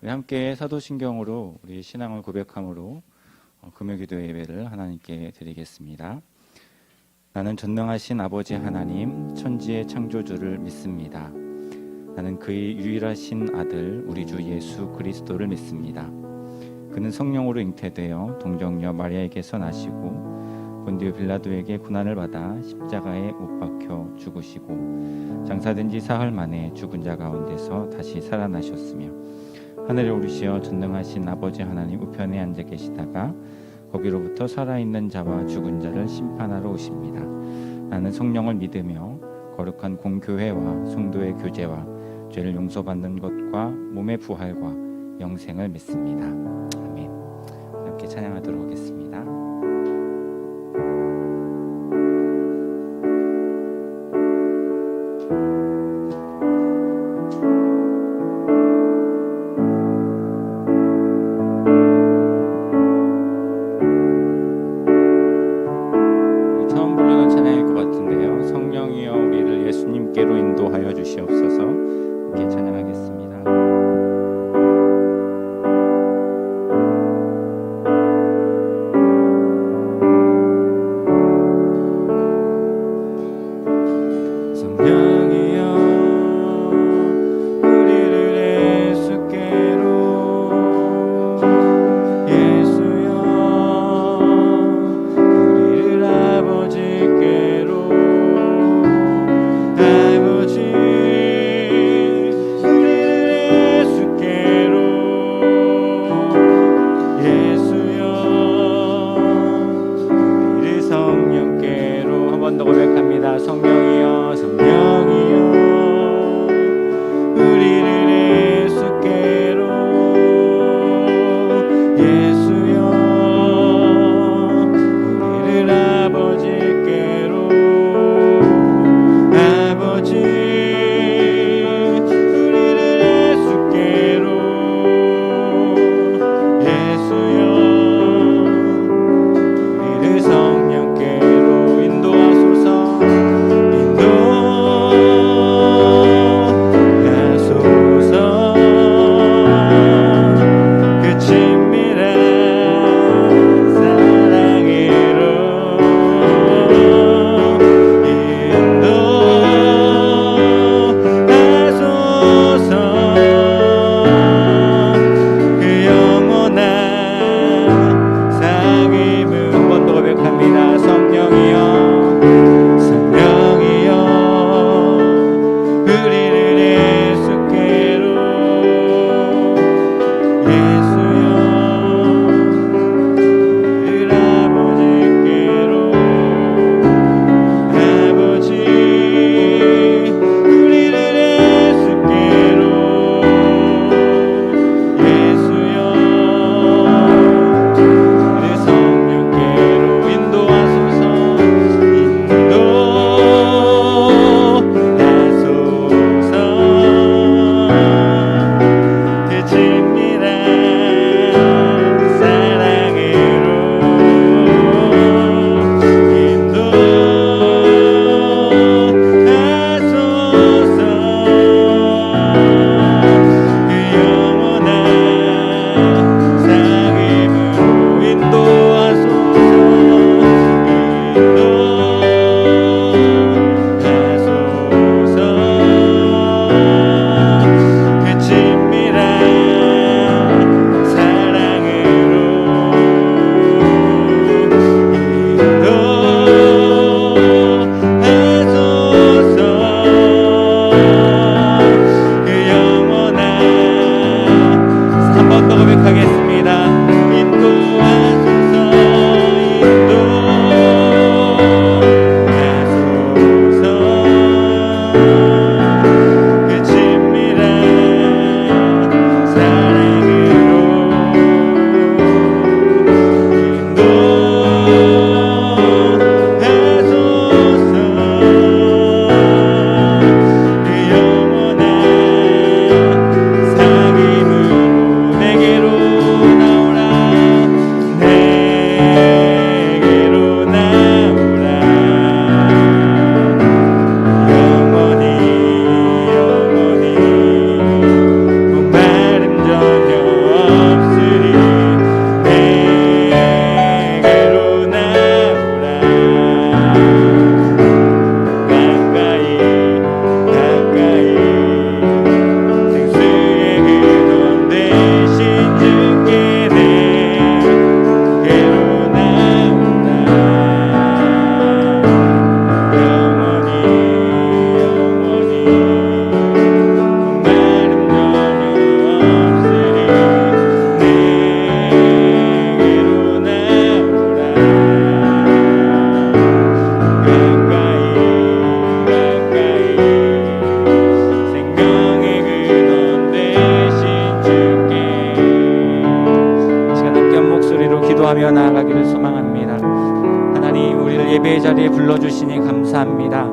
우리 함께 사도신경으로 우리 신앙을 고백함으로 금요기도 예배를 하나님께 드리겠습니다. 나는 전능하신 아버지 하나님 천지의 창조주를 믿습니다. 나는 그의 유일하신 아들 우리 주 예수 그리스도를 믿습니다. 그는 성령으로 잉태되어 동정녀 마리아에게서 나시고 본디오 빌라도에게 고난을 받아 십자가에 못 박혀 죽으시고 장사된 지 사흘 만에 죽은 자 가운데서 다시 살아나셨으며 하늘에 오르시어 전능하신 아버지 하나님 우편에 앉아 계시다가 거기로부터 살아있는 자와 죽은 자를 심판하러 오십니다. 나는 성령을 믿으며 거룩한 공교회와 성도의 교제와 죄를 용서받는 것과 몸의 부활과 영생을 믿습니다. 아멘. 함께 찬양하도록 하겠습니다. 처음 부르는 찬양일 것 같은데요. 성령이여 우리를 예수님께로 인도하여 주시옵소서. 함께 찬양하겠습니다. 인도하며 나아가기를 소망합니다. 하나님, 우리를 예배의 자리에 불러주시니 감사합니다.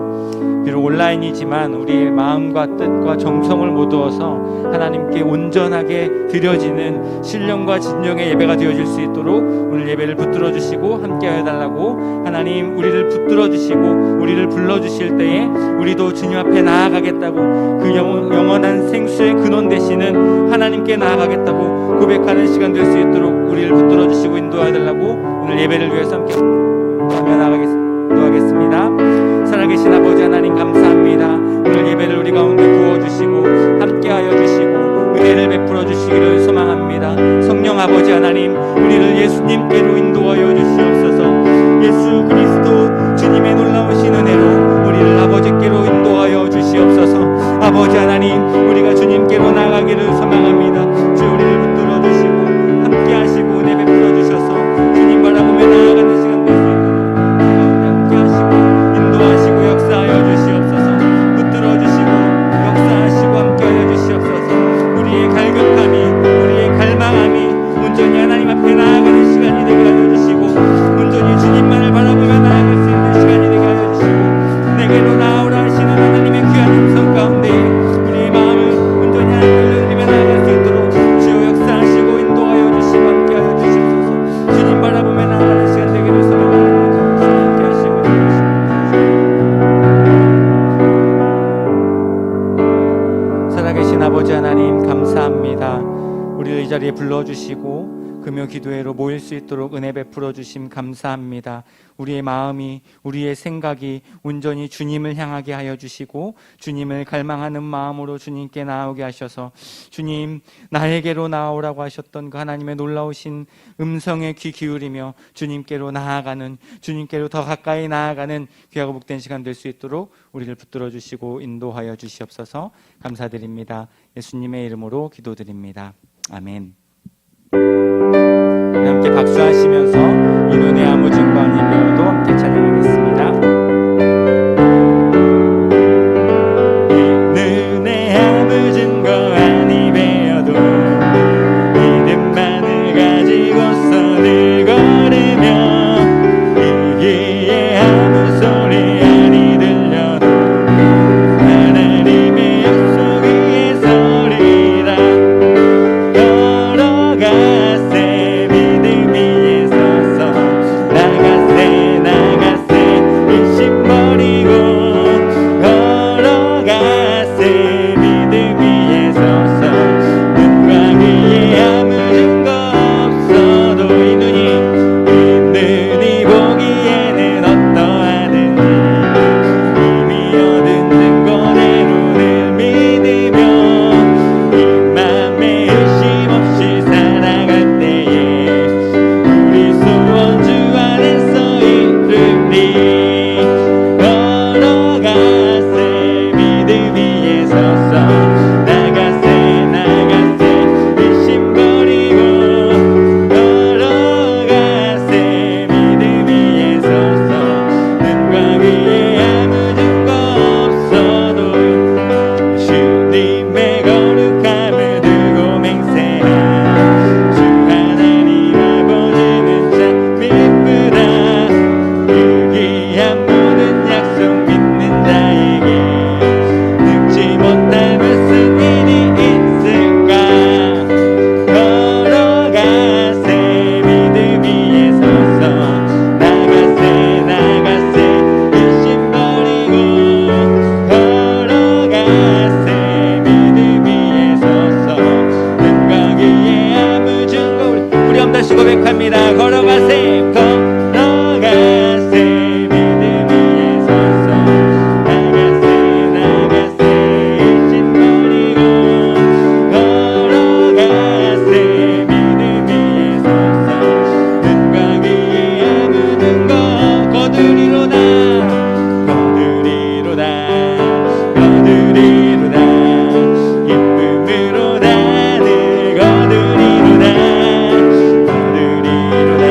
비록 온라인이지만 우리의 마음과 뜻과 정성을 모두어서 하나님께 온전하게 드려지는 신령과 진정의 예배가 되어질 수 있도록 오늘 예배를 붙들어 주시고 함께하여 달라고, 하나님 우리를 붙들어 주시고 우리를 불러주실 때에 우리도 주님 앞에 나아가겠다고, 그 영원한 생수의 근원 되시는 하나님께 나아가겠다고 고백하는 시간 될 수 있도록 우리를 붙들어 주시고 인도하여 달라고 오늘 예배를 위해서 함께 기도하겠습니다. 살아계신 아버지 하나님 감사합니다. 오늘 예배를 우리 가운데 부어주시고 함께하여 주시고 은혜를 베풀어 주시기를 소망합니다. 성령 아버지 하나님, 우리를 예수님께로 인도하여 주시옵소서. 예수 그리스도 주님의 놀라우신 은혜로 우리를 아버지께로 인도하여 주시옵소서. 아버지 하나님, 우리가 주님께로 나가기를 소망합니다. 주 우리를 붙들어 주시고 함께하시고 은혜 베풀어 주셔서 주님 바라보며 나아가는 시간 될 수 있도록 인도하시고 역사하여 주시옵소서. 붙들어 주시고 역사하시고 함께하여 주시옵소서. 우리의 갈급함이, 우리의 갈망함이 온전히 하나님 앞에 나아가는 시간이 되게 하여 주시고, 온전히 주님만을 바라보며 나아갈 수 있는 시간이 되게 하여 주시고, 내게로 나오라 하시는 하나님의 귀한 음성 가운데 우리의 마음을 온전히 하나님을 올려드리며 나아갈 수 있도록 주여 역사하시고 인도하여 주시고 함께하여 주시옵소서. 주님 바라보며 나아가는 시간 되기를 소망합니다. 주님 함께하시고 살아계신 아버지 하나님 감사합니다. 우리를 이 자리에 불러주시고 금요 기도회로 모일 수 있도록 은혜 베풀어 주심 감사합니다. 우리의 마음이, 우리의 생각이 온전히 주님을 향하게 하여 주시고 주님을 갈망하는 마음으로 주님께 나오게 하셔서, 주님 나에게로 나오라고 하셨던 그 하나님의 놀라우신 음성에 귀 기울이며 주님께로 나아가는, 주님께로 더 가까이 나아가는 귀하고 복된 시간 될 수 있도록 우리를 붙들어 주시고 인도하여 주시옵소서. 감사드립니다. 예수님의 이름으로 기도드립니다. 아멘. 함께 박수하시면서 이 눈의 아무 증거 아니며도 함께 찬양하겠습니다. 이 눈의 아무 증거 아니며도 믿음만을 가지고서 늘 걸으며, 이기에 아무 소리 아니 들려도 하나님의 약속 위에 서리라. 걸어가세 믿음 위에 서서, 나가세 나가세 의심 버리고, 걸어가세 믿음 위에 서서, 눈과 귀에 아무 증거 없어도 이 눈이 보기에는 어떠하든지 이미 얻은 증거대로 늘 믿으며, 이 맘에 의심 없이 살아갈 때에 우리 소원 주 안에서 이루리. 걸어가세 믿음 위에 서서, 나가세 나가세 의심 버리고, 걸어가세 믿음 위에 서서, 눈과 귀에 아무 증거 없어도 주님의 거룩함을 두고 맹세한 주 하나님 아버지는 참 이쁘다. 그 귀한 모든 약속 믿는 자에게 늙지 못할 무슨 일이 있을까. 걸어가세 믿음 위에 서서, 나가세 나가세 의심 버리고, 걸어가세 믿음 위에 서서, 눈과 귀에 아무 증거 우리 엄다시 고백합니다. 걸어가세 걸어가세 믿음 위에 서서, 나가세 나가세 의심 버리고, 걸어가세 믿음 위에 서서, 눈과 귀에 아무 증거 거두리로다. 거두리로다 거두리로다 기쁨으로다 늘 거두리로다. 거두리로다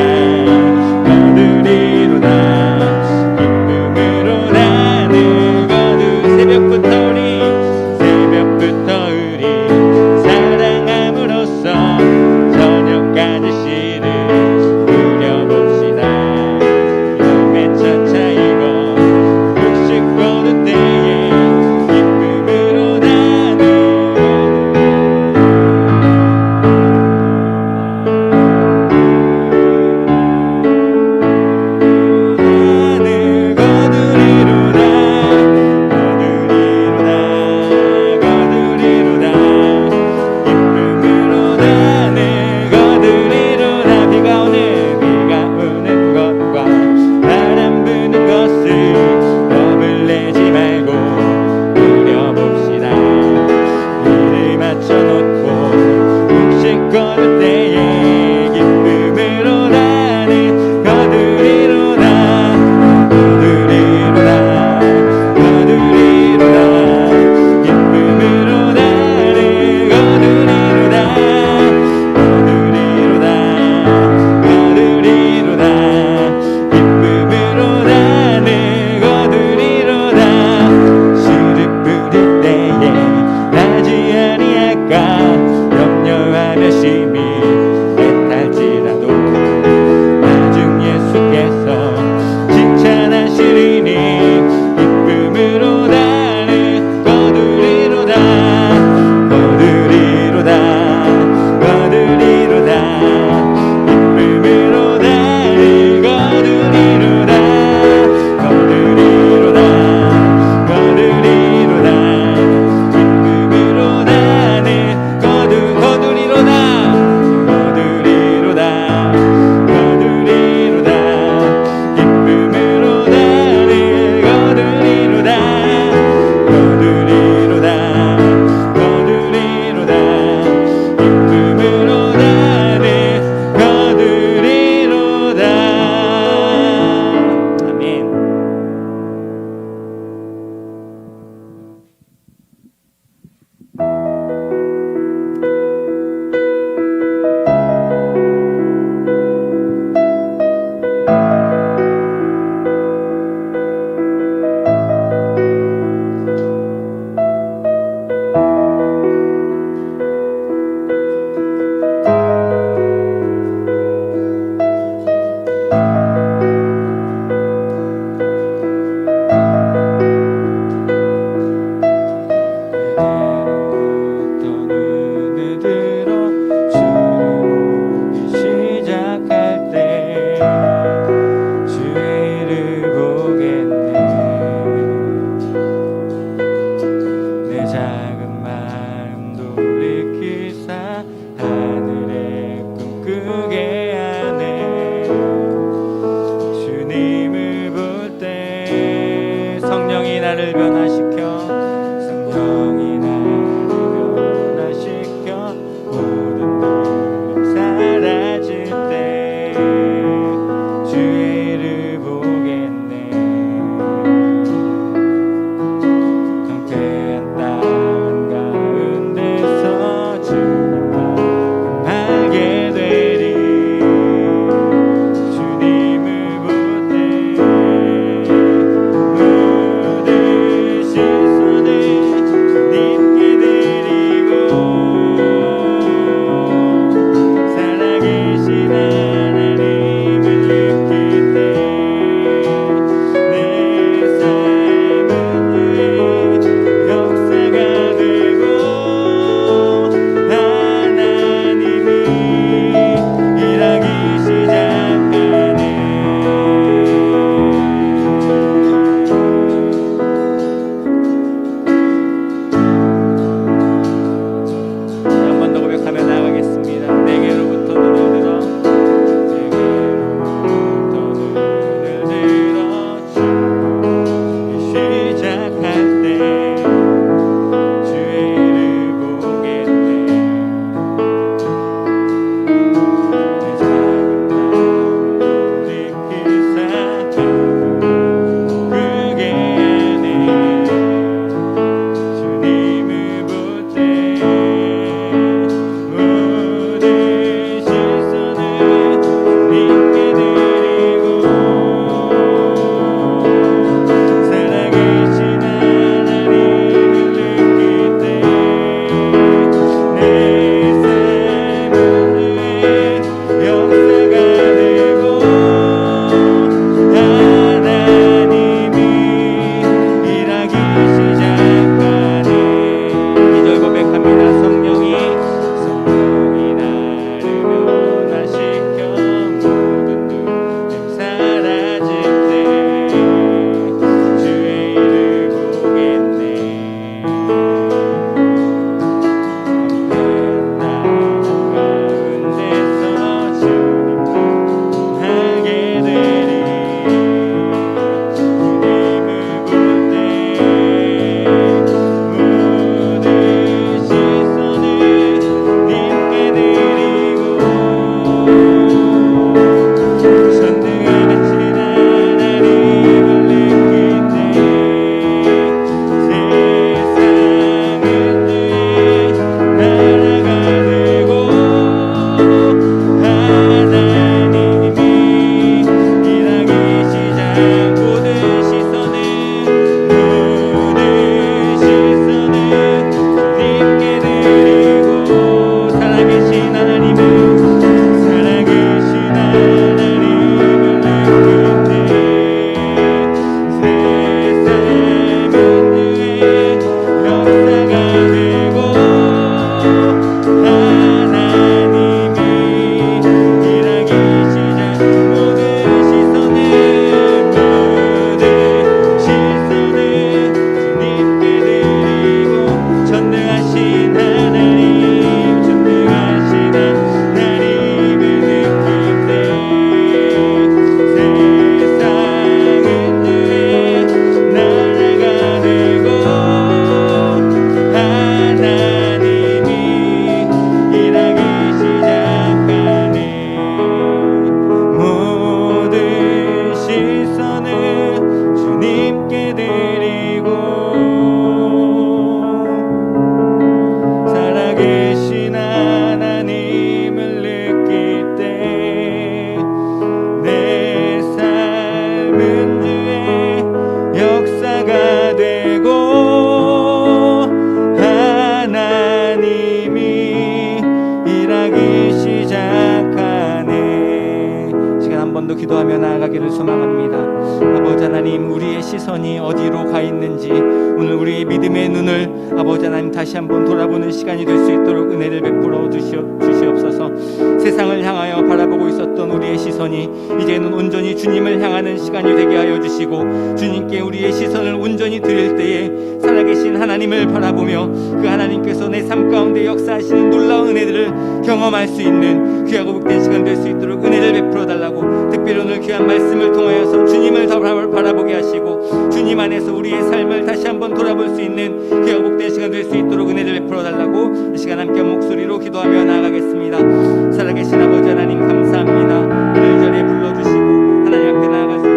기도하며 나아가기를 소망합니다. 아버지 하나님, 우리의 시선이 어디로 가 있는지 오늘 우리의 믿음의 눈을 아버지 하나님 다시 한번 돌아보는 시간이 될 수 있도록 은혜를 베풀어 주시옵소서. 세상을 향하여 바라보고 있었던 우리의 시선이 이제는 온전히 주님을 향하는 시간이 되게 하여 주시고, 주님께 우리의 시선을 온전히 드릴 때에 살아계신 하나님을 바라보며 그 하나님께서 내 삶 가운데 역사하시는 놀라운 은혜들을 경험할 수 있는 귀하고 복된 시간 될 수 있도록 은혜를 베풀어 달라고, 특별히 오늘 귀한 말씀을 통하여서 주님을 더 바라보게 하시고 주님 안에서 우리의 삶을 다시 한번 돌아볼 수 있는 귀하고 복된 시간 될 수 있도록 은혜를 베풀어 달라고 이 시간 함께 목소리로 기도하며 나아가겠습니다. 살아계신 아버지 하나님, 감사합니다. 오늘 이 자리에 불러주시고 하나님 앞에 나아갈 수 있도록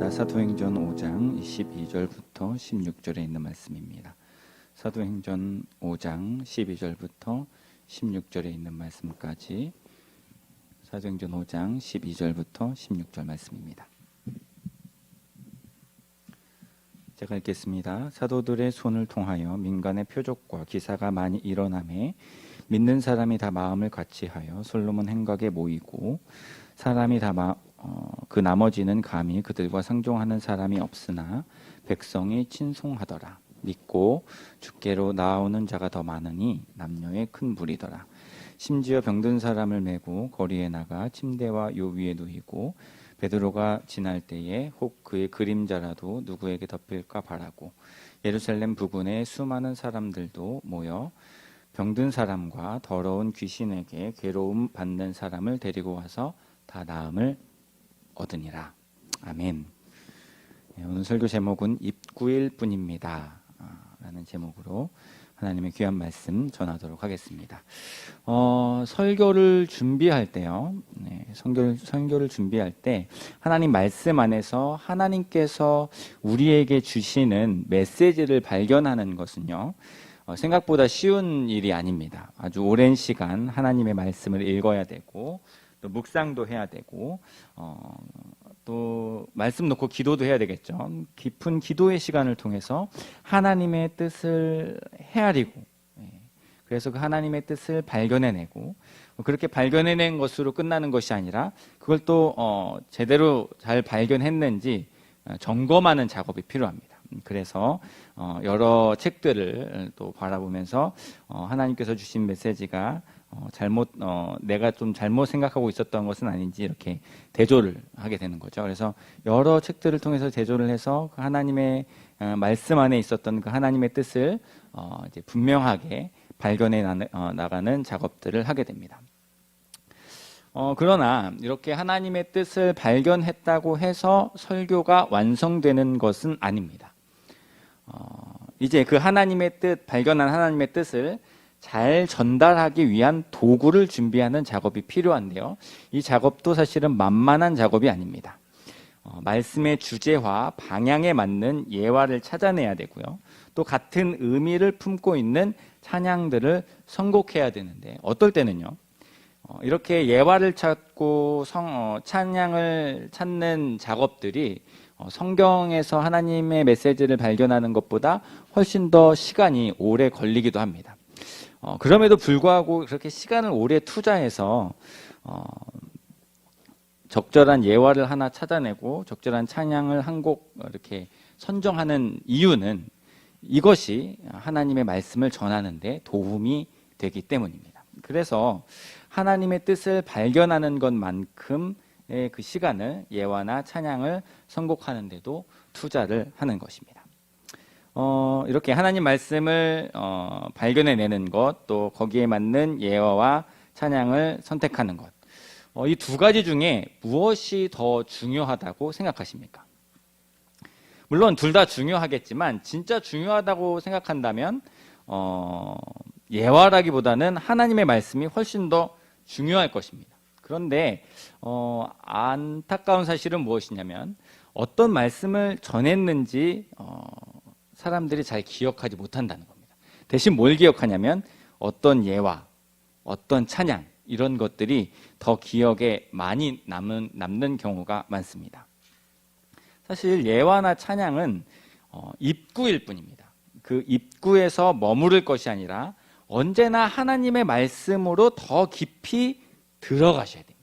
사도행전 5장 12절부터 16절에 있는 말씀입니다. 사도행전 5장 12절부터 16절에 있는 말씀까지 사도행전 5장 12절부터 16절 말씀입니다. 제가 읽겠습니다. 사도들의 손을 통하여 민간의 표적과 기사가 많이 일어나매 믿는 사람이 다 마음을 같이하여 솔로몬 행각에 모이고 사람이 다 그 나머지는 감히 그들과 상종하는 사람이 없으나 백성이 친송하더라. 믿고 주께로 나아오는 자가 더 많으니 남녀의 큰 무리더라. 심지어 병든 사람을 메고 거리에 나가 침대와 요 위에 누이고 베드로가 지날 때에 혹 그의 그림자라도 누구에게 덮일까 바라고 예루살렘 부근에 수많은 사람들도 모여 병든 사람과 더러운 귀신에게 괴로움 받는 사람을 데리고 와서 다 나음을 얻으니라. 아멘. 오늘 설교 제목은 입구일 뿐입니다 라는 제목으로 하나님의 귀한 말씀 전하도록 하겠습니다. 설교를 준비할 때요, 설교를 준비할 때 하나님 말씀 안에서 하나님께서 우리에게 주시는 메시지를 발견하는 것은요, 생각보다 쉬운 일이 아닙니다. 아주 오랜 시간 하나님의 말씀을 읽어야 되고 또 묵상도 해야 되고 또 말씀 놓고 기도도 해야 되겠죠. 깊은 기도의 시간을 통해서 하나님의 뜻을 헤아리고, 그래서 그 하나님의 뜻을 발견해내고, 그렇게 발견해낸 것으로 끝나는 것이 아니라 그걸 또 제대로 잘 발견했는지 점검하는 작업이 필요합니다. 그래서 여러 책들을 또 바라보면서 하나님께서 주신 메시지가 내가 좀 잘못 생각하고 있었던 것은 아닌지 이렇게 대조를 하게 되는 거죠. 그래서 여러 책들을 통해서 대조를 해서 그 하나님의 말씀 안에 있었던 그 하나님의 뜻을 이제 분명하게 발견해 나가는 작업들을 하게 됩니다. 그러나 이렇게 하나님의 뜻을 발견했다고 해서 설교가 완성되는 것은 아닙니다. 이제 그 하나님의 뜻, 발견한 하나님의 뜻을 잘 전달하기 위한 도구를 준비하는 작업이 필요한데요, 이 작업도 사실은 만만한 작업이 아닙니다. 말씀의 주제와 방향에 맞는 예화를 찾아내야 되고요, 또 같은 의미를 품고 있는 찬양들을 선곡해야 되는데, 어떨 때는요, 이렇게 예화를 찾고 찬양을 찾는 작업들이 성경에서 하나님의 메시지를 발견하는 것보다 훨씬 더 시간이 오래 걸리기도 합니다. 그럼에도 불구하고 그렇게 시간을 오래 투자해서 적절한 예화를 하나 찾아내고 적절한 찬양을 한 곡 이렇게 선정하는 이유는 이것이 하나님의 말씀을 전하는 데 도움이 되기 때문입니다. 그래서 하나님의 뜻을 발견하는 것만큼의 그 시간을 예화나 찬양을 선곡하는 데도 투자를 하는 것입니다. 이렇게 하나님 말씀을 발견해내는 것, 또 거기에 맞는 예화와 찬양을 선택하는 것, 이 두 가지 중에 무엇이 더 중요하다고 생각하십니까? 물론 둘 다 중요하겠지만 진짜 중요하다고 생각한다면 예화라기보다는 하나님의 말씀이 훨씬 더 중요할 것입니다. 그런데 안타까운 사실은 무엇이냐면 어떤 말씀을 전했는지 사람들이 잘 기억하지 못한다는 겁니다. 대신 뭘 기억하냐면 어떤 예화, 어떤 찬양 이런 것들이 더 기억에 많이 남는 경우가 많습니다. 사실 예화나 찬양은 입구일 뿐입니다. 그 입구에서 머무를 것이 아니라 언제나 하나님의 말씀으로 더 깊이 들어가셔야 됩니다.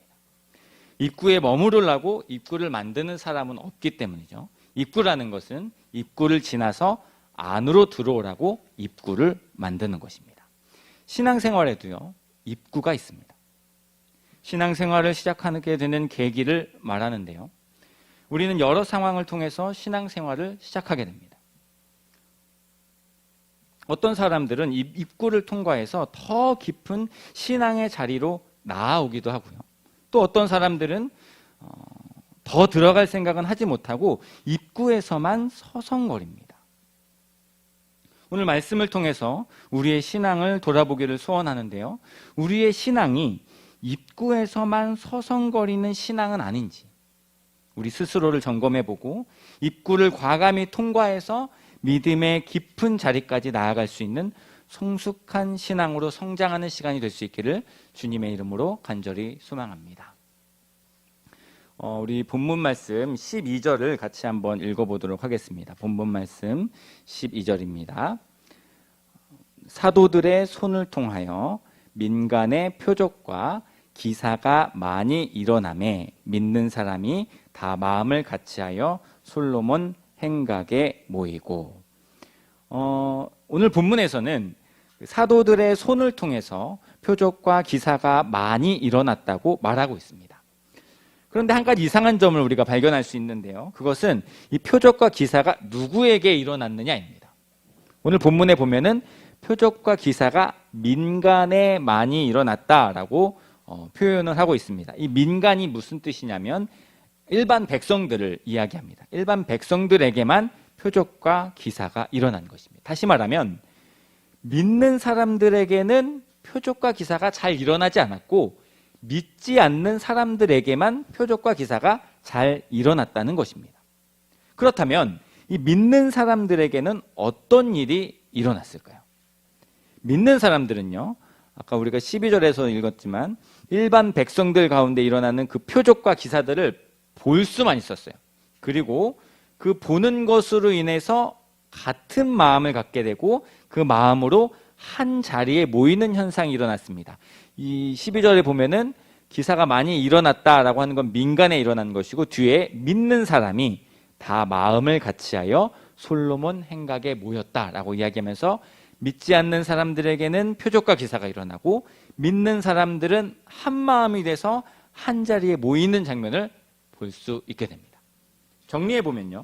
입구에 머무르려고 입구를 만드는 사람은 없기 때문이죠. 입구라는 것은 입구를 지나서 안으로 들어오라고 입구를 만드는 것입니다. 신앙생활에도요, 입구가 있습니다. 신앙생활을 시작하게 되는 계기를 말하는데요. 우리는 여러 상황을 통해서 신앙생활을 시작하게 됩니다. 어떤 사람들은 입구를 통과해서 더 깊은 신앙의 자리로 나아오기도 하고요. 또 어떤 사람들은 더 들어갈 생각은 하지 못하고 입구에서만 서성거립니다. 오늘 말씀을 통해서 우리의 신앙을 돌아보기를 소원하는데요. 우리의 신앙이 입구에서만 서성거리는 신앙은 아닌지 우리 스스로를 점검해보고 입구를 과감히 통과해서 믿음의 깊은 자리까지 나아갈 수 있는 성숙한 신앙으로 성장하는 시간이 될 수 있기를 주님의 이름으로 간절히 소망합니다. 우리 본문 말씀 12절을 같이 한번 읽어보도록 하겠습니다. 본문 말씀 12절입니다. 사도들의 손을 통하여 민간의 표적과 기사가 많이 일어나매 믿는 사람이 다 마음을 같이하여 솔로몬 행각에 모이고. 오늘 본문에서는 사도들의 손을 통해서 표적과 기사가 많이 일어났다고 말하고 있습니다. 그런데 한 가지 이상한 점을 우리가 발견할 수 있는데요. 그것은 이 표적과 기사가 누구에게 일어났느냐입니다. 오늘 본문에 보면은 표적과 기사가 민간에 많이 일어났다라고 표현을 하고 있습니다. 이 민간이 무슨 뜻이냐면 일반 백성들을 이야기합니다. 일반 백성들에게만 표적과 기사가 일어난 것입니다. 다시 말하면 믿는 사람들에게는 표적과 기사가 잘 일어나지 않았고 믿지 않는 사람들에게만 표적과 기사가 잘 일어났다는 것입니다. 그렇다면 이 믿는 사람들에게는 어떤 일이 일어났을까요? 믿는 사람들은요, 아까 우리가 12절에서 읽었지만 일반 백성들 가운데 일어나는 그 표적과 기사들을 볼 수만 있었어요. 그리고 그 보는 것으로 인해서 같은 마음을 갖게 되고 그 마음으로 한 자리에 모이는 현상이 일어났습니다. 이 12절에 보면은 기사가 많이 일어났다라고 하는 건 민간에 일어난 것이고 뒤에 믿는 사람이 다 마음을 같이하여 솔로몬 행각에 모였다라고 이야기하면서 믿지 않는 사람들에게는 표적과 기사가 일어나고 믿는 사람들은 한 마음이 돼서 한 자리에 모이는 장면을 볼 수 있게 됩니다. 정리해 보면요,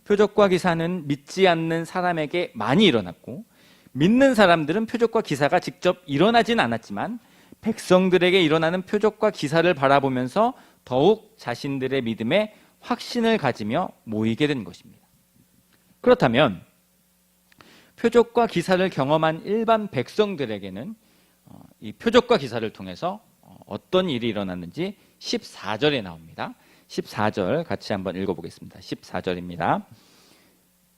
표적과 기사는 믿지 않는 사람에게 많이 일어났고 믿는 사람들은 표적과 기사가 직접 일어나진 않았지만 백성들에게 일어나는 표적과 기사를 바라보면서 더욱 자신들의 믿음에 확신을 가지며 모이게 된 것입니다. 그렇다면 표적과 기사를 경험한 일반 백성들에게는 이 표적과 기사를 통해서 어떤 일이 일어났는지 14절에 나옵니다. 14절 같이 한번 읽어보겠습니다. 14절입니다.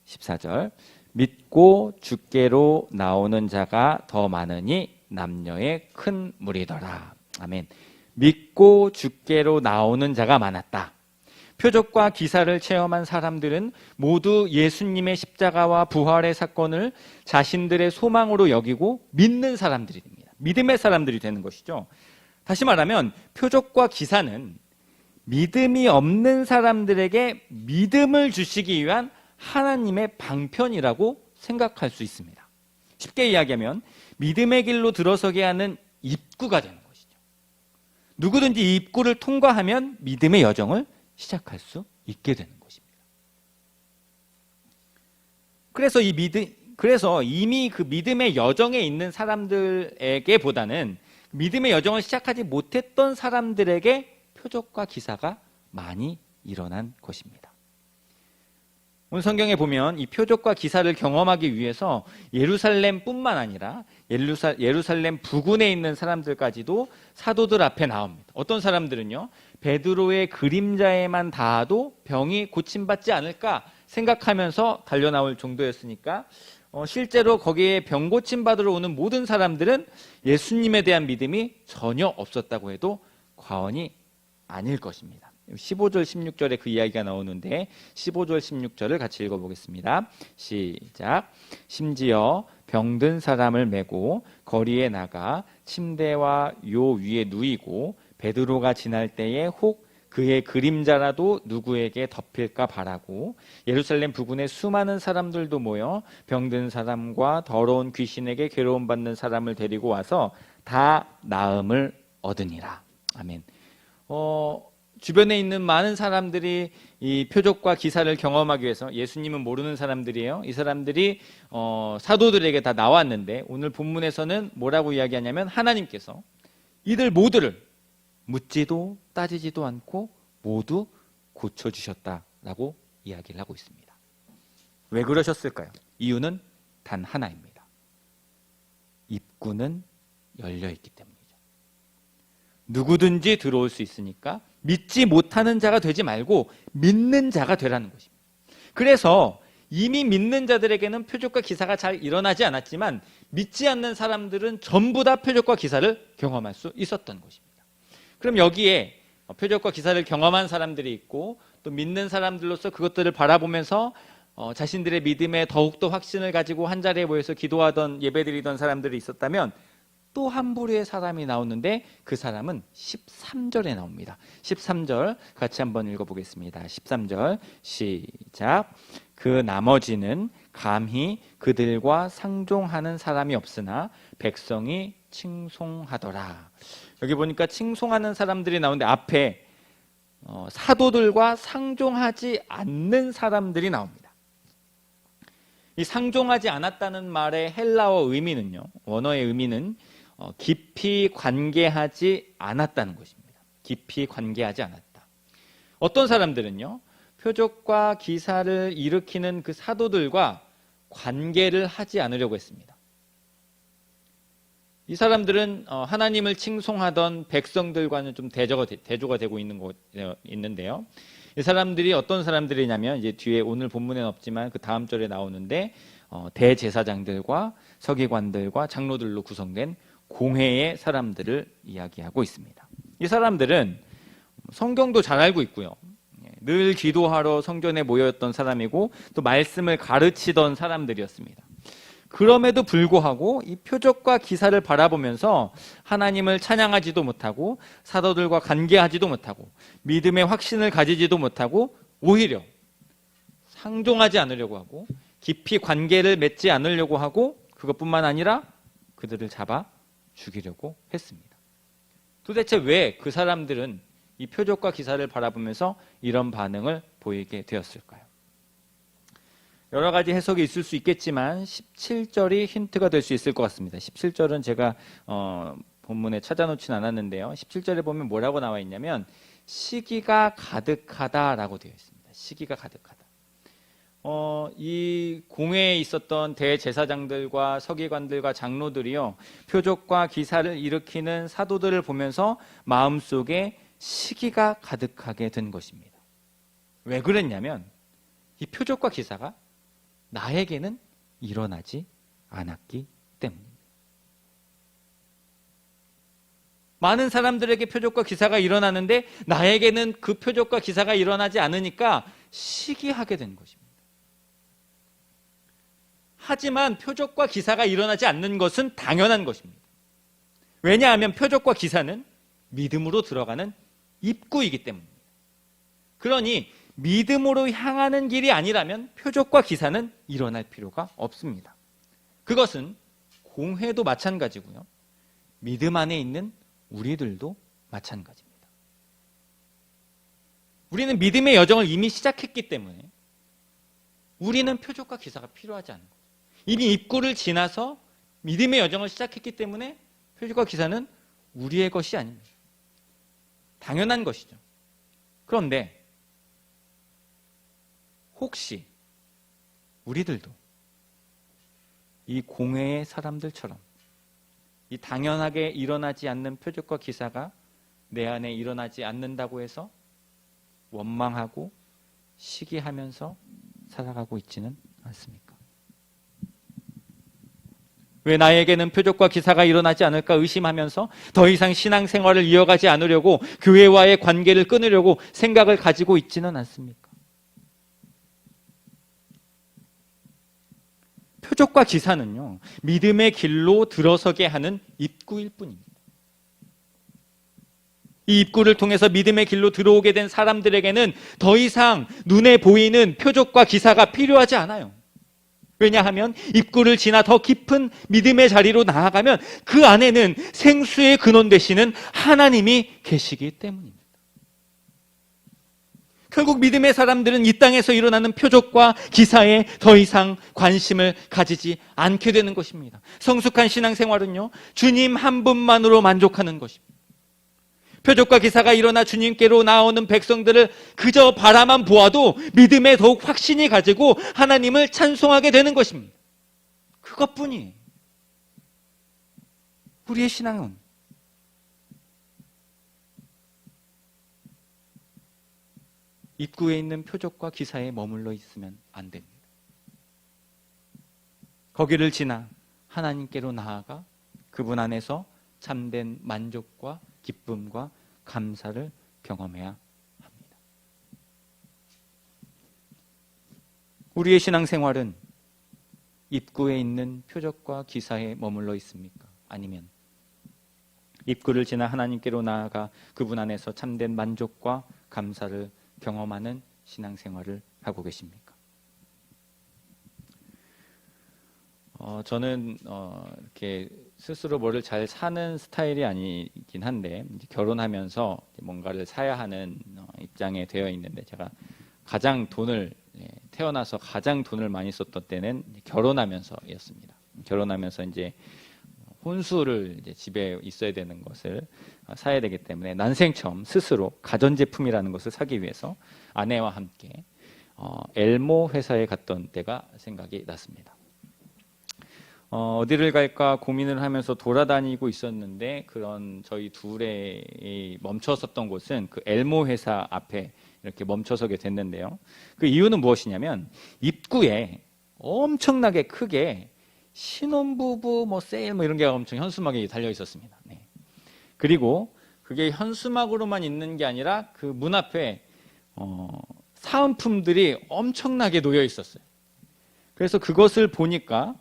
14절 믿고 주께로 나오는 자가 더 많으니 남녀의 큰 무리더라. 아멘. 믿고 주께로 나오는 자가 많았다. 표적과 기사를 체험한 사람들은 모두 예수님의 십자가와 부활의 사건을 자신들의 소망으로 여기고 믿는 사람들이 됩니다. 믿음의 사람들이 되는 것이죠. 다시 말하면 표적과 기사는 믿음이 없는 사람들에게 믿음을 주시기 위한 하나님의 방편이라고 생각할 수 있습니다. 쉽게 이야기하면 믿음의 길로 들어서게 하는 입구가 되는 것이죠. 누구든지 이 입구를 통과하면 믿음의 여정을 시작할 수 있게 되는 것입니다. 그래서 이미 그 믿음의 여정에 있는 사람들에게보다는 믿음의 여정을 시작하지 못했던 사람들에게 표적과 기사가 많이 일어난 것입니다. 오늘 성경에 보면 이 표적과 기사를 경험하기 위해서 예루살렘뿐만 아니라 예루살렘 부근에 있는 사람들까지도 사도들 앞에 나옵니다. 어떤 사람들은요, 베드로의 그림자에만 닿아도 병이 고침받지 않을까 생각하면서 달려나올 정도였으니까 실제로 거기에 병 고침받으러 오는 모든 사람들은 예수님에 대한 믿음이 전혀 없었다고 해도 과언이 아닐 것입니다. 15절 16절에 그 이야기가 나오는데 15절 16절을 같이 읽어보겠습니다. 시작. 심지어 병든 사람을 메고 거리에 나가 침대와 요 위에 누이고 베드로가 지날 때에 혹 그의 그림자라도 누구에게 덮일까 바라고 예루살렘 부근에 수많은 사람들도 모여 병든 사람과 더러운 귀신에게 괴로움받는 사람을 데리고 와서 다 나음을 얻으니라. 아멘. 주변에 있는 많은 사람들이 이 표적과 기사를 경험하기 위해서, 예수님은 모르는 사람들이에요. 이 사람들이 사도들에게 다 나왔는데 오늘 본문에서는 뭐라고 이야기하냐면 하나님께서 이들 모두를 묻지도 따지지도 않고 모두 고쳐주셨다라고 이야기를 하고 있습니다. 왜 그러셨을까요? 이유는 단 하나입니다. 입구는 열려있기 때문이죠. 누구든지 들어올 수 있으니까 믿지 못하는 자가 되지 말고 믿는 자가 되라는 것입니다. 그래서 이미 믿는 자들에게는 표적과 기사가 잘 일어나지 않았지만 믿지 않는 사람들은 전부 다 표적과 기사를 경험할 수 있었던 것입니다. 그럼 여기에 표적과 기사를 경험한 사람들이 있고 또 믿는 사람들로서 그것들을 바라보면서 자신들의 믿음에 더욱더 확신을 가지고 한 자리에 모여서 기도하던 예배드리던 사람들이 있었다면 또 한 부류의 사람이 나오는데 그 사람은 13절에 나옵니다. 13절 같이 한번 읽어보겠습니다. 13절 시작. 그 나머지는 감히 그들과 상종하는 사람이 없으나 백성이 칭송하더라. 여기 보니까 칭송하는 사람들이 나오는데 앞에 사도들과 상종하지 않는 사람들이 나옵니다. 이 상종하지 않았다는 말의 헬라어 의미는요, 원어의 의미는 깊이 관계하지 않았다는 것입니다. 깊이 관계하지 않았다. 어떤 사람들은요, 표적과 기사를 일으키는 그 사도들과 관계를 하지 않으려고 했습니다. 이 사람들은 하나님을 칭송하던 백성들과는 좀 대조가 되고 있는데요. 이 사람들이 어떤 사람들이냐면 이제 뒤에 오늘 본문에는 없지만 그 다음 절에 나오는데 대제사장들과 서기관들과 장로들로 구성된 공회의 사람들을 이야기하고 있습니다. 이 사람들은 성경도 잘 알고 있고요. 늘 기도하러 성전에 모였던 사람이고 또 말씀을 가르치던 사람들이었습니다. 그럼에도 불구하고 이 표적과 기사를 바라보면서 하나님을 찬양하지도 못하고 사도들과 관계하지도 못하고 믿음의 확신을 가지지도 못하고 오히려 상종하지 않으려고 하고 깊이 관계를 맺지 않으려고 하고 그것뿐만 아니라 그들을 잡아 죽이려고 했습니다. 도대체 왜 그 사람들은 이 표적과 기사를 바라보면서 이런 반응을 보이게 되었을까요? 여러 가지 해석이 있을 수 있겠지만 17절이 힌트가 될 수 있을 것 같습니다. 17절은 제가 본문에 찾아놓진 않았는데요. 17절에 보면 뭐라고 나와 있냐면 시기가 가득하다라고 되어 있습니다. 시기가 가득하다. 이 공회에 있었던 대제사장들과 서기관들과 장로들이요, 표적과 기사를 일으키는 사도들을 보면서 마음속에 시기가 가득하게 된 것입니다. 왜 그랬냐면 이 표적과 기사가 나에게는 일어나지 않았기 때문입니다. 많은 사람들에게 표적과 기사가 일어나는데 나에게는 그 표적과 기사가 일어나지 않으니까 시기하게 된 것입니다. 하지만 표적과 기사가 일어나지 않는 것은 당연한 것입니다. 왜냐하면 표적과 기사는 믿음으로 들어가는 입구이기 때문입니다. 그러니 믿음으로 향하는 길이 아니라면 표적과 기사는 일어날 필요가 없습니다. 그것은 공회도 마찬가지고요, 믿음 안에 있는 우리들도 마찬가지입니다. 우리는 믿음의 여정을 이미 시작했기 때문에 우리는 표적과 기사가 필요하지 않은 거죠. 이미 입구를 지나서 믿음의 여정을 시작했기 때문에 표적과 기사는 우리의 것이 아닙니다. 당연한 것이죠. 그런데 혹시 우리들도 이 공회의 사람들처럼 이 당연하게 일어나지 않는 표적과 기사가 내 안에 일어나지 않는다고 해서 원망하고 시기하면서 살아가고 있지는 않습니까? 왜 나에게는 표적과 기사가 일어나지 않을까 의심하면서 더 이상 신앙생활을 이어가지 않으려고 교회와의 관계를 끊으려고 생각을 가지고 있지는 않습니까? 표적과 기사는요, 믿음의 길로 들어서게 하는 입구일 뿐입니다. 이 입구를 통해서 믿음의 길로 들어오게 된 사람들에게는 더 이상 눈에 보이는 표적과 기사가 필요하지 않아요. 왜냐하면 입구를 지나 더 깊은 믿음의 자리로 나아가면 그 안에는 생수의 근원 되시는 하나님이 계시기 때문입니다. 결국 믿음의 사람들은 이 땅에서 일어나는 표적과 기사에 더 이상 관심을 가지지 않게 되는 것입니다. 성숙한 신앙생활은요, 주님 한 분만으로 만족하는 것입니다. 표적과 기사가 일어나 주님께로 나오는 백성들을 그저 바라만 보아도 믿음에 더욱 확신이 가지고 하나님을 찬송하게 되는 것입니다. 그것뿐이에요. 우리의 신앙은 입구에 있는 표적과 기사에 머물러 있으면 안 됩니다. 거기를 지나 하나님께로 나아가 그분 안에서 참된 만족과 기쁨과 감사를 경험해야 합니다. 우리의 신앙생활은 입구에 있는 표적과 기사에 머물러 있습니까? 아니면 입구를 지나 하나님께로 나아가 그분 안에서 참된 만족과 감사를 경험하는 신앙생활을 하고 계십니까? 저는 이렇게 스스로 뭐를 잘 사는 스타일이 아니긴 한데 이제 결혼하면서 뭔가를 사야 하는 입장에 되어 있는데 제가 가장 태어나서 가장 돈을 많이 썼던 때는 결혼하면서였습니다. 결혼하면서 이제 혼수를 이제 집에 있어야 되는 것을 사야 되기 때문에 난생 처음 스스로 가전제품이라는 것을 사기 위해서 아내와 함께 엘모 회사에 갔던 때가 생각이 났습니다. 어디를 갈까 고민을 하면서 돌아다니고 있었는데 그런 저희 둘의 멈춰섰던 곳은 그 엘모 회사 앞에 이렇게 멈춰서게 됐는데요. 그 이유는 무엇이냐면 입구에 엄청나게 크게 신혼부부 세일 이런 게 엄청 현수막이 달려 있었습니다. 네. 그리고 그게 현수막으로만 있는 게 아니라 그 문 앞에 사은품들이 엄청나게 놓여 있었어요. 그래서 그것을 보니까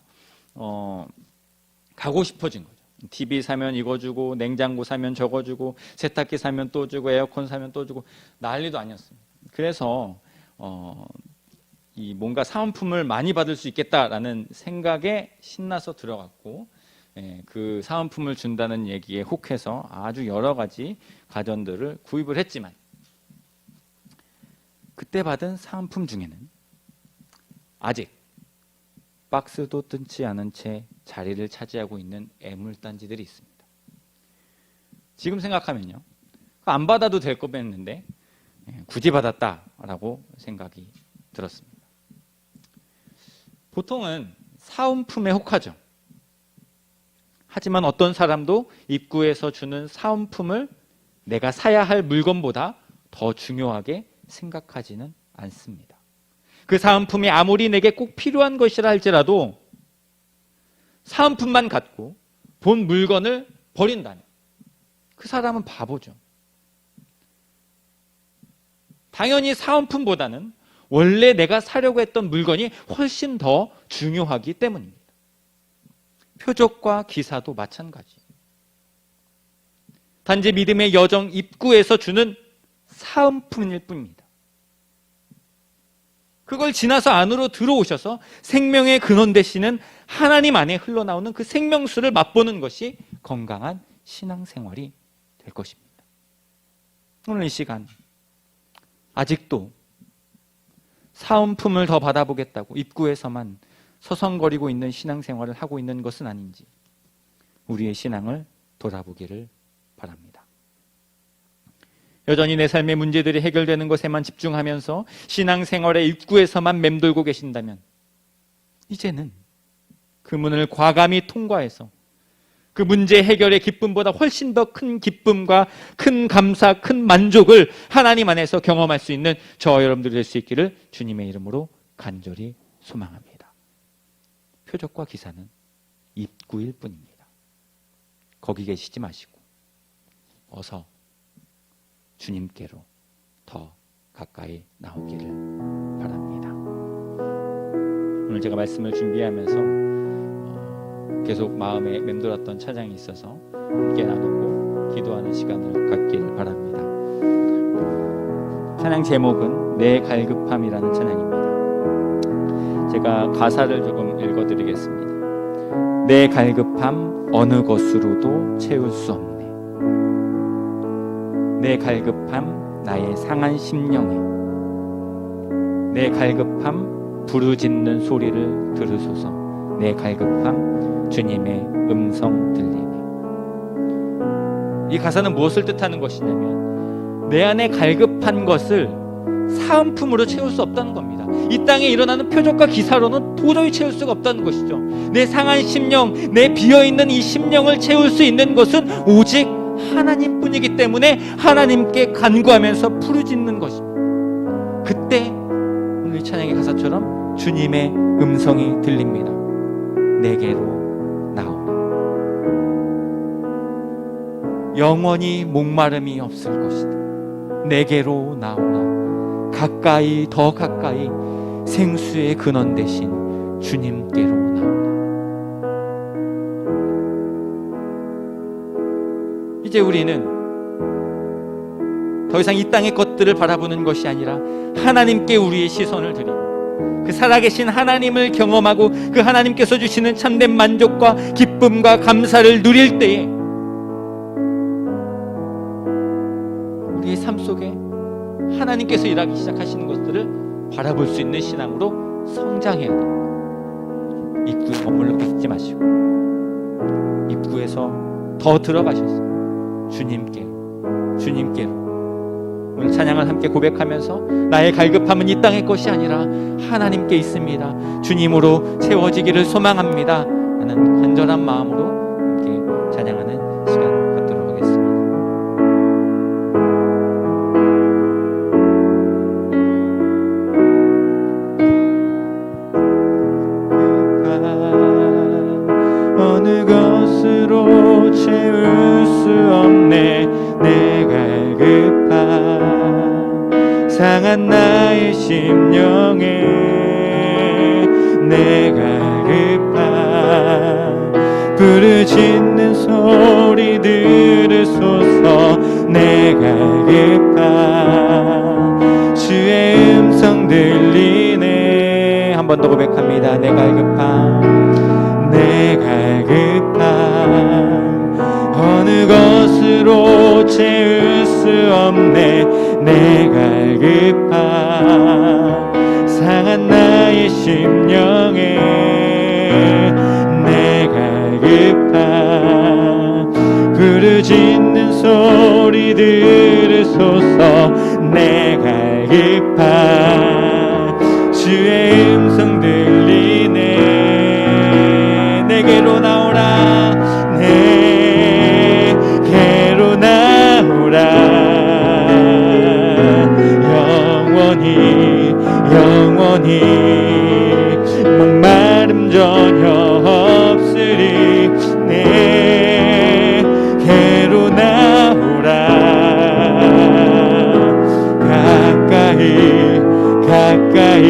가고 싶어진 거죠. TV 사면 이거 주고 냉장고 사면 저거 주고 세탁기 사면 또 주고 에어컨 사면 또 주고 난리도 아니었습니다. 그래서 이 뭔가 사은품을 많이 받을 수 있겠다라는 생각에 신나서 들어갔고 그 사은품을 준다는 얘기에 혹해서 아주 여러 가지 가전들을 구입을 했지만 그때 받은 사은품 중에는 아직 박스도 뜯지 않은 채 자리를 차지하고 있는 애물단지들이 있습니다. 지금 생각하면요, 안 받아도 될 거였는데 굳이 받았다라고 생각이 들었습니다. 보통은 사은품에 혹하죠. 하지만 어떤 사람도 입구에서 주는 사은품을 내가 사야 할 물건보다 더 중요하게 생각하지는 않습니다. 그 사은품이 아무리 내게 꼭 필요한 것이라 할지라도 사은품만 갖고 본 물건을 버린다면 그 사람은 바보죠. 당연히 사은품보다는 원래 내가 사려고 했던 물건이 훨씬 더 중요하기 때문입니다. 표적과 기사도 마찬가지. 단지 믿음의 여정 입구에서 주는 사은품일 뿐입니다. 그걸 지나서 안으로 들어오셔서 생명의 근원 되시는 하나님 안에 흘러나오는 그 생명수를 맛보는 것이 건강한 신앙생활이 될 것입니다. 오늘 이 시간 아직도 사은품을 더 받아보겠다고 입구에서만 서성거리고 있는 신앙생활을 하고 있는 것은 아닌지 우리의 신앙을 돌아보기를 바랍니다. 여전히 내 삶의 문제들이 해결되는 것에만 집중하면서 신앙생활의 입구에서만 맴돌고 계신다면 이제는 그 문을 과감히 통과해서 그 문제 해결의 기쁨보다 훨씬 더 큰 기쁨과 큰 감사, 큰 만족을 하나님 안에서 경험할 수 있는 저와 여러분들이 될 수 있기를 주님의 이름으로 간절히 소망합니다. 표적과 기사는 입구일 뿐입니다. 거기 계시지 마시고 어서 주님께로 더 가까이 나오기를 바랍니다. 오늘 제가 말씀을 준비하면서 계속 마음에 맴돌았던 찬양이 있어서 함께 나누고 기도하는 시간을 갖기를 바랍니다. 찬양 제목은 내 갈급함이라는 찬양입니다. 제가 가사를 조금 읽어드리겠습니다. 내 갈급함 어느 것으로도 채울 수 없네. 내 갈급함 나의 상한 심령에. 내 갈급함 부르짖는 소리를 들으소서. 내 갈급함 주님의 음성 들리네. 이 가사는 무엇을 뜻하는 것이냐면 내 안에 갈급한 것을 사은품으로 채울 수 없다는 겁니다. 이 땅에 일어나는 표적과 기사로는 도저히 채울 수가 없다는 것이죠. 내 상한 심령, 내 비어있는 이 심령을 채울 수 있는 것은 오직 하나님뿐이기 때문에 하나님께 간구하면서 부르짖는 것입니다. 그때 오늘 찬양의 가사처럼 주님의 음성이 들립니다. 내게로 나오라. 영원히 목마름이 없을 것이다. 내게로 나오라. 가까이 더 가까이 생수의 근원 대신 주님께로 나오라. 이제 우리는 더 이상 이 땅의 것들을 바라보는 것이 아니라 하나님께 우리의 시선을 드리고 그 살아계신 하나님을 경험하고 그 하나님께서 주시는 참된 만족과 기쁨과 감사를 누릴 때에 우리의 삶 속에 하나님께서 일하기 시작하시는 것들을 바라볼 수 있는 신앙으로 성장해야 됩니다. 입구에 머물러 계시지 마시고 입구에서 더 들어가셔서 주님께로 오늘 찬양을 함께 고백하면서 나의 갈급함은 이 땅의 것이 아니라 하나님께 있습니다. 주님으로 채워지기를 소망합니다. 하는 간절한 마음으로 함께 찬양하는 시간 갖도록 하겠습니다. 어느 것으로 채울 수 없네. 내 갈급함 상한 나의 심령에. 내 갈급함 부르짖는 소리 들으소서. 내 갈급함 주의 음성 들리네. 한 번 더 고백합니다. 내 갈급함 내 갈급함 어느 것으로 채울 수 없네. 내 갈급함 상한 나의 심령에. 내 갈급함 부르짖는 소리 들으소서. 내 갈급함 주의 음성 들리네. 내게로 나오라. 내게로 나오라. 영원히 목마름 전혀 없으리. 내게로 나오라. 가까이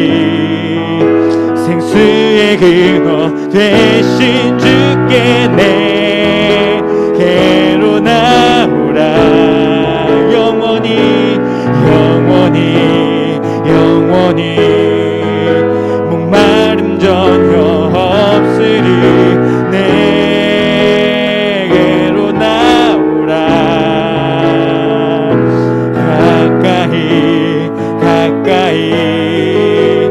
생수의 근원 되신 주께 내게로 나오라. 영원히 목마름 전혀 없으리. 내게로 나오라. 가까이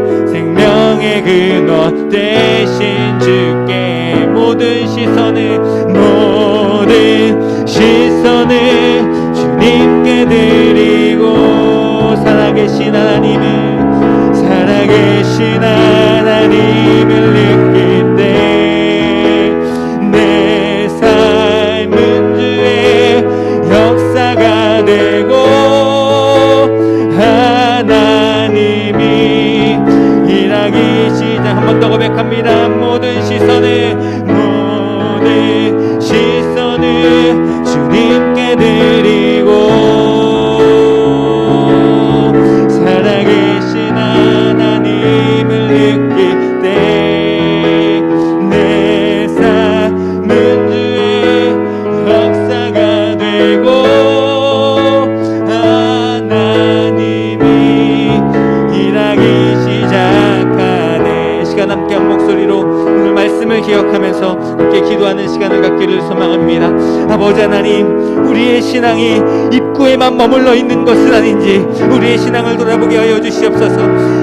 생명의 근원 대신 주께 모든 시선을 주님께 드리고 살아계신 하나님을 느낄 때 내 삶은 주의 역사가 되고 하나님이 일하기 시작. 한 번 더 고백합니다. 모든 시선을 주님께 드리고 살아계신 하나님을 느낄 때 내 삶은 주의 역사가 되고 하나님이 일하기 시작하네. 시간 함께 한 목소리로 오늘 말씀을 기억하면서 함께 기도하는 시간을 갖기를 소망합니다. 아버지 하나님, 우리의 신앙이 입구에만 머물러 있는 것은 아닌지 우리의 신앙을 돌아보게 하여 주시옵소서.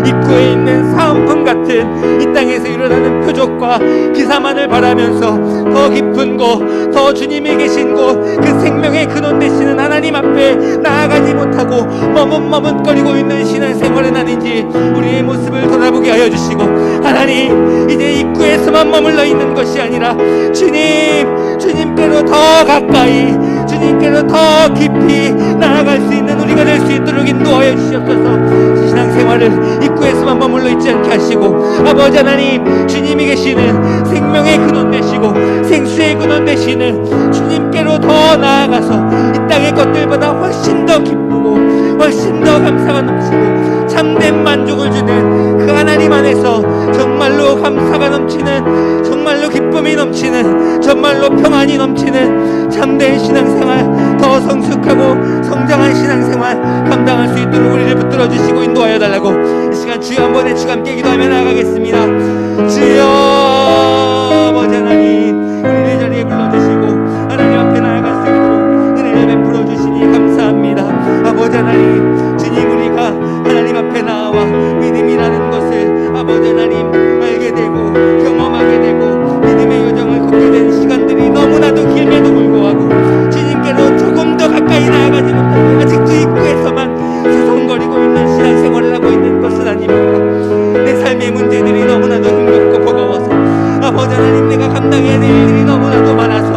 입구에 있는 사은품 같은 이 땅에서 일어나는 표적과 기사만을 바라면서 더 깊은 곳, 더 주님이 계신 곳, 그 생명의 근원 되시는 하나님 앞에 나아가지 못하고 머뭇머뭇거리고 있는 신앙생활은 아닌지 우리의 모습을 돌아보게 하여 주시고, 하나님, 이제 입구에서만 머물러 있는 것이 아니라 주님께로 더 가까이, 주님께로 더 깊이 나아갈 수 있는 우리가 될 수 있도록 인도하여 주시옵소서. 신앙생활을 입구에서만 머물러 있지 않게 하시고, 아버지 하나님, 주님이 계시는 생명의 근원 되시고 생수의 근원 되시는 주님께로 더 나아가서 이 땅의 것들보다 훨씬 더 기쁘고 훨씬 더 감사가 넘치고 참된 만족을 주는 그 하나님 안에서 정말로 감사가 넘치는, 정말로 기쁨이 넘치는, 정말로 평안이 넘치는 참된 신앙생활, 더 성숙하고 성장한 신앙생활 감당할 수 있도록 우리를 붙들어 주시고 인도하여 달라고 이 시간 주여 한 번에 주가 함께 기도하며 나아가겠습니다. 주여, 아버지 하나님, 우리의 자리에 불러주시고 하나님 앞에 나아갈 수 있도록 은혜를 베풀어 주시니 감사합니다. 아버지 하나님, 주님, 우리가 하나님 앞에 나와 믿음이라는 것을 아버지 하나님 알게 되고 경험하게 되고 믿음의 여정을 걷게 된 시간들이 너무나도 길면도 불구하고 주님께로 조금 더 가까이 나아가지 못하고 아직도 입구에서만 서성거리고 있는 신앙생활을 하고 있는 것은 아닙니까? 내 삶의 문제들이 너무나도 힘겹고 버거워서 아버지 하나님, 내가 감당해야 될 일들이 너무나도 많아서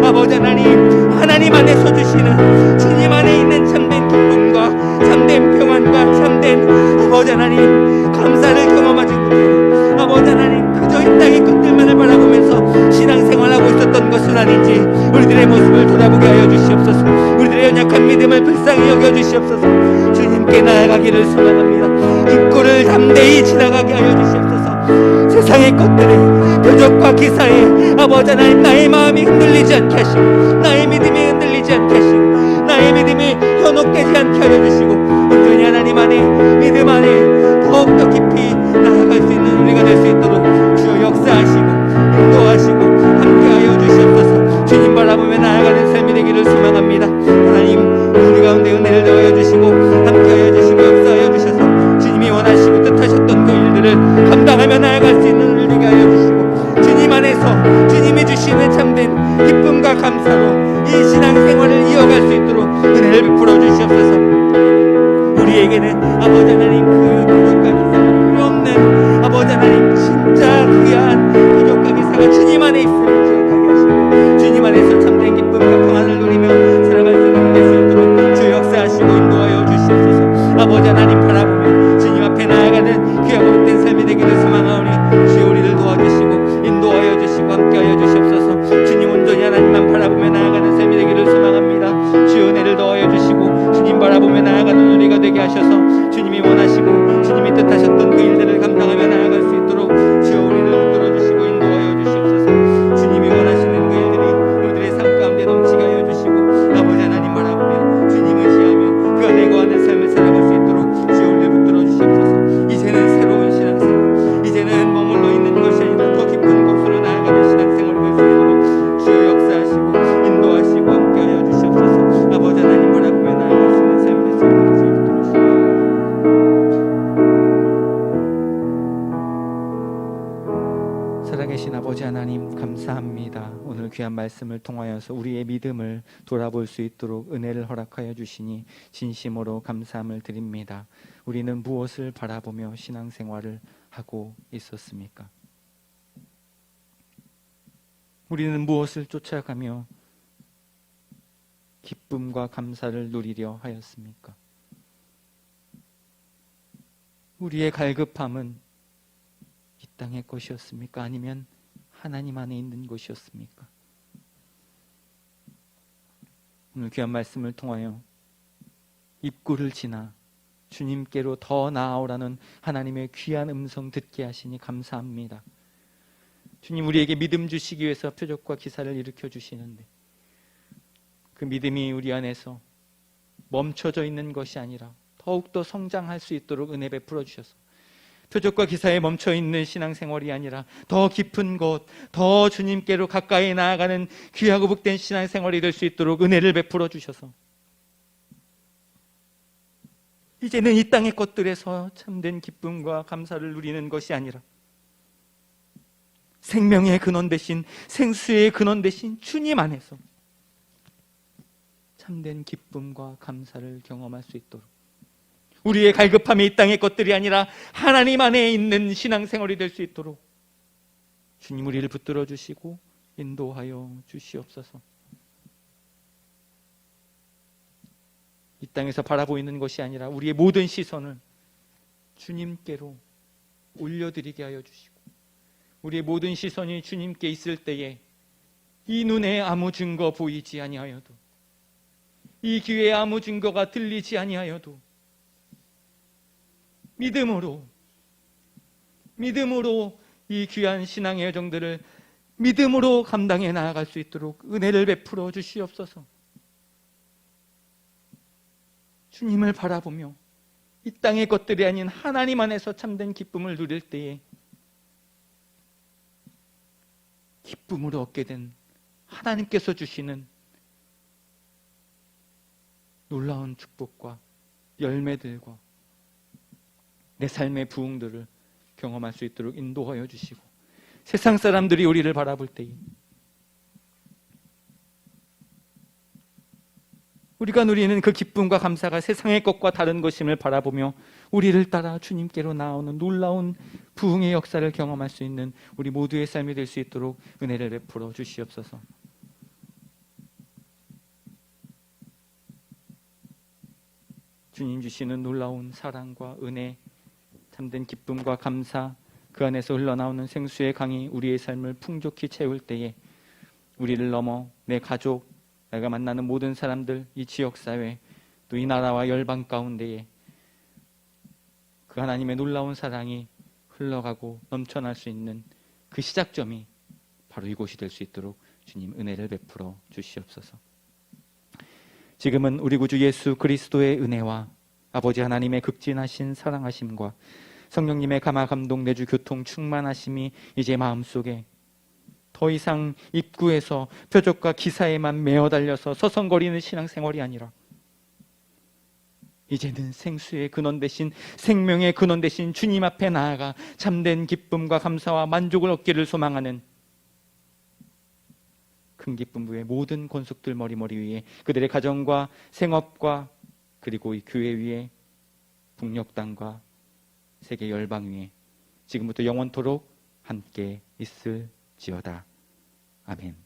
아버지 하나님 안에서 주시는 주님 안에 있는 참된 기쁨과 참된 평안과 참된 아버지 하나님 감사를 경험하지 못하고 아버지 하나님 그저 이 땅의 것들만을 바라보면서 신앙생활하고 있었던 것은 아닌지 우리들의 모습을 돌아보게 하여 주시옵소서. 우리들의 연약한 믿음을 불쌍히 여겨 주시옵소서. 주님께 나아가기를 소망합니다. 입구를 담대히 지나가게 하여 주시옵소서. 세상의 것들에 표적과 기사에 아버지 하나님 나의 마음이 흔들리지 않게 하시고 나의 믿음이 흔들리지 않게 하시고 나의 믿음이 현혹되지 않게 하여 주시고 온전히 하나님 안에 믿음 안에 더욱더 깊이 나아갈 수 있는 우리가 될 수 있도록 주여 역사하시고 인도하시고 함께하여 주시옵소서. 주님 바라보며 나아가는 삶이 되기를 소망합니다. 하나님, 우리 가운데 은혜를 더하여 주시고 함께하여 주시고 역사하여 주셔서 주님이 원하시고 뜻하셨던 그 일들을 감당하며 나아갈 수 있는 우리 되게 하여 주시고 주님 안에서 주님이 주시는 참된 기쁨과 감사로 이 신앙생활을 이어갈 수 있도록 은혜를 베풀어 주시옵소서. 우리에게는 아버지 하나님 그 표적과 기사가 필요 없는 아버지 하나님 진짜 귀한 표적과 기사가 주님 안에 있음을 기억하게 하시고 주님 안에서 참된 기쁨과 평안을 누리며 살아갈 수 있는 될 수 있도록 주 역사하시고 인도하여 주시옵소서. 아버지 하나님 바라보며 주님 앞에 나아가는 귀하고 복된 삶이 되기를 소망하오니 주여 우리를 도와주시고 인도하여 주시고 함께하여 주시옵소서. 주님 온전히 하나님만 바라보며 나아가는 삶이 되기를 소망합니다. 주여 은혜를 더하여 주시고 주님 바라보며 나아가는 우리가 되게 하셔서 주님이 원하시고 주님이 뜻하셨던 그 일들을 감당하며 나아갈 수 있도록 주여 우리를 붙들어 살아계신 아버지 하나님, 감사합니다. 오늘 귀한 말씀을 통하여서 우리의 믿음을 돌아볼 수 있도록 은혜를 허락하여 주시니 진심으로 감사함을 드립니다. 우리는 무엇을 바라보며 신앙생활을 하고 있었습니까? 우리는 무엇을 쫓아가며 기쁨과 감사를 누리려 하였습니까? 우리의 갈급함은 이 땅의 것이었습니까? 아니면 하나님 안에 있는 것이었습니까? 오늘 귀한 말씀을 통하여 입구를 지나 주님께로 더 나아오라는 하나님의 귀한 음성 듣게 하시니 감사합니다. 주님, 우리에게 믿음 주시기 위해서 표적과 기사를 일으켜 주시는데 그 믿음이 우리 안에서 멈춰져 있는 것이 아니라 더욱더 성장할 수 있도록 은혜 베풀어 주셔서 표적과 기사에 멈춰있는 신앙생활이 아니라 더 깊은 곳, 더 주님께로 가까이 나아가는 귀하고 복된 신앙생활이 될 수 있도록 은혜를 베풀어 주셔서 이제는 이 땅의 것들에서 참된 기쁨과 감사를 누리는 것이 아니라 생명의 근원 되신, 생수의 근원 되신 주님 안에서 참된 기쁨과 감사를 경험할 수 있도록 우리의 갈급함이 이 땅의 것들이 아니라 하나님 안에 있는 신앙생활이 될 수 있도록 주님 우리를 붙들어 주시고 인도하여 주시옵소서. 이 땅에서 바라보이는 것이 아니라 우리의 모든 시선을 주님께로 올려드리게 하여 주시고 우리의 모든 시선이 주님께 있을 때에 이 눈에 아무 증거 보이지 아니하여도 이 귀에 아무 증거가 들리지 아니하여도 믿음으로 이 귀한 신앙의 여정들을 믿음으로 감당해 나아갈 수 있도록 은혜를 베풀어 주시옵소서. 주님을 바라보며 이 땅의 것들이 아닌 하나님 안에서 참된 기쁨을 누릴 때에 기쁨으로 얻게 된 하나님께서 주시는 놀라운 축복과 열매들과 내 삶의 부흥들을 경험할 수 있도록 인도하여 주시고 세상 사람들이 우리를 바라볼 때에 우리가 누리는 그 기쁨과 감사가 세상의 것과 다른 것임을 바라보며 우리를 따라 주님께로 나오는 놀라운 부흥의 역사를 경험할 수 있는 우리 모두의 삶이 될 수 있도록 은혜를 베풀어 주시옵소서. 주님 주시는 놀라운 사랑과 은혜, 참된 기쁨과 감사, 그 안에서 흘러나오는 생수의 강이 우리의 삶을 풍족히 채울 때에 우리를 넘어 내 가족, 내가 만나는 모든 사람들, 이 지역사회, 또 이 나라와 열방 가운데에 그 하나님의 놀라운 사랑이 흘러가고 넘쳐날 수 있는 그 시작점이 바로 이곳이 될 수 있도록 주님 은혜를 베풀어 주시옵소서. 지금은 우리 구주 예수 그리스도의 은혜와 아버지 하나님의 극진하신 사랑하심과 성령님의 감화 감동 내주 교통 충만하심이 이제 마음속에 더 이상 입구에서 표적과 기사에만 매어 달려서 서성거리는 신앙생활이 아니라 이제는 생수의 근원 되신, 생명의 근원 되신 주님 앞에 나아가 참된 기쁨과 감사와 만족을 얻기를 소망하는 큰 기쁨 위에 모든 권속들 머리 위에 그들의 가정과 생업과 그리고 이 교회 위에 북녘 땅과 세계 열방 위에 지금부터 영원토록 함께 있을지어다. 아멘.